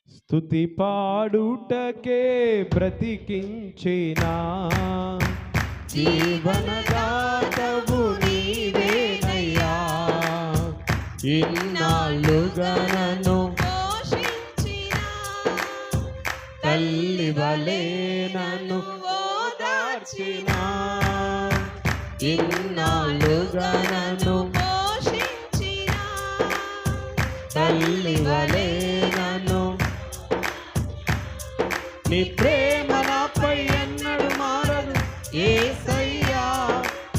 స్తుతి పాడుటకే బ్రతికించిన జీవనదాతవు నీవేనయ్యా. ఇన్నాళ్ళుగా నన్ను పోషించిన తల్లి వలె నన్ను ఓదార్చిన. ఇన్నాళ్ళుగా నన్ను పోషించిన తల్లి వలె నన్ను. నీ ప్రేమ నాపై ఎన్నడు మారదు యేసయ్యా.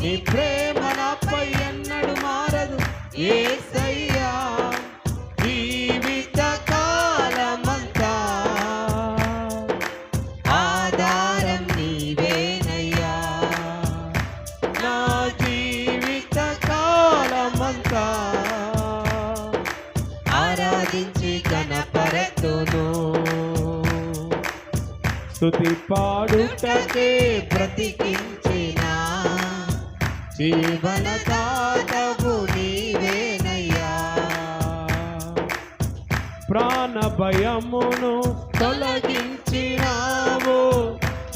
నీ ప్రేమ నాపై ఎన్నడు మారదు యేసయ్యా. జీవిత కాలమంతా ఆధారం నీవేనయ్యా. నా జీవిత కాలమంతా ఆరాధించి గణపరతును. స్తుతి పాడుటకే బ్రతికించిన జీవనదాతవు నీవేనయ్యా. ప్రాణ భయమును తొలగించినావు,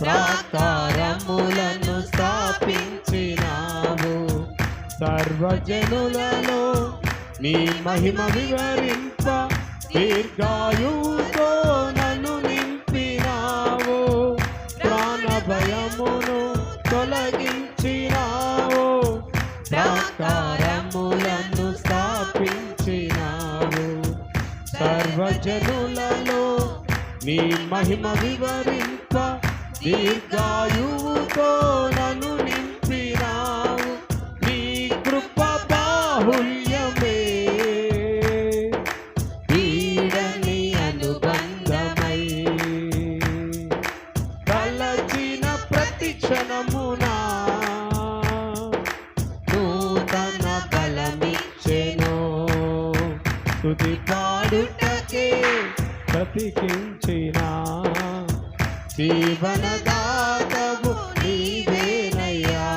ప్రాకారములను స్థాపించినావు. సర్వజనులలో నీ మహిమ వివరింప దీర్ఘాయువుతో నన్ను నింపినావు. ప్రాణ భయమును తొలగించినావు, ప్రాకారములను స్థాపించినావు. సర్వజనులలో నీ మహిమ వివరింప దీర్ఘాయువుతో నన్ను నింపినావు. నీ కృప బాహుల్యమే వీడని అనుబంధమై తలచిన ప్రతి క్షణమునా నూతన బలమిచ్చెను. స్తుతి పాడుటకే బ్రతికించిన జీవనదాతవు నీవేనయ్యా.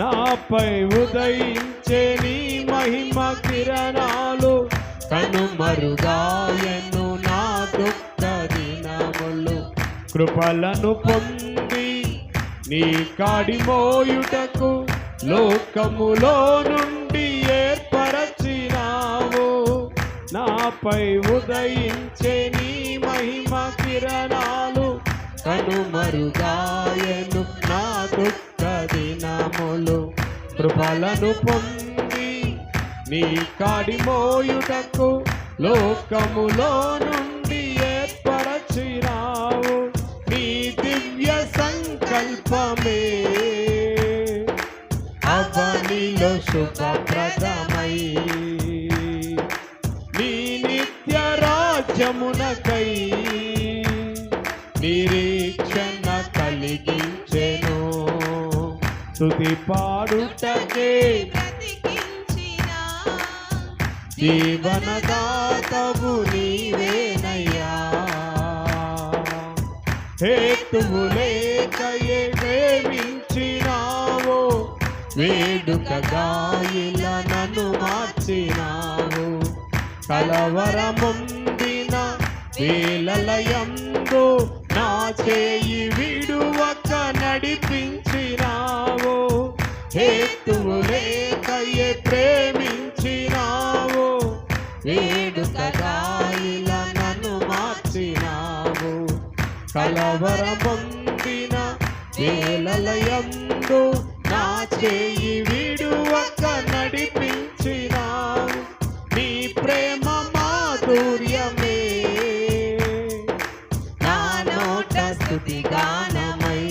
నాపై ఉదయించే నీ మహిమ కిరణాలు కనుమరుగాయను నా దుఃఖ దినములు. కృపలను పొంది నీ కాడి మోయుటకు లోకములో నుండి ఏర్పరచినావు. నాపై ఉదయించే నీ మహిమ కిరణాలు కనుమరుగాయను నా దుఃఖ దినములు. కృపలను పొంది నీ కాడి మోయుటకు లోకములో నుండి ఏర్పరచినావు. నీ దివ్య సంకల్పమే అవనిలో శుభప్రదమై నీ నిత్య రాజ్యమునకై నిరీక్షణ కలిగించెను. స్తుతి పాడుటకే జీవనదాతవు నీవేనయ్యా. హేతువు లేకయే ప్రేమించినావు, వేడుకగా ఇలా నన్ను మార్చినావు. కలవరముందిన వేళలయందు నా చేయి విడువక నడిపించినావు. హేతువు లేకయే ప్రేమించినావు, వేడుకగా ఇలా నన్ను మార్చినావు. కలవరముందిన వేళలయందు నా చేయి విడువక నడిపించినావు. నీ ప్రేమ మాధుర్యమే నా నోట స్తుతి గానమై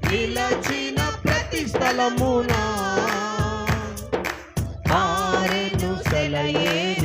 నిలచిన ప్రతి స్థలమునా ఆరెను సెలయేరు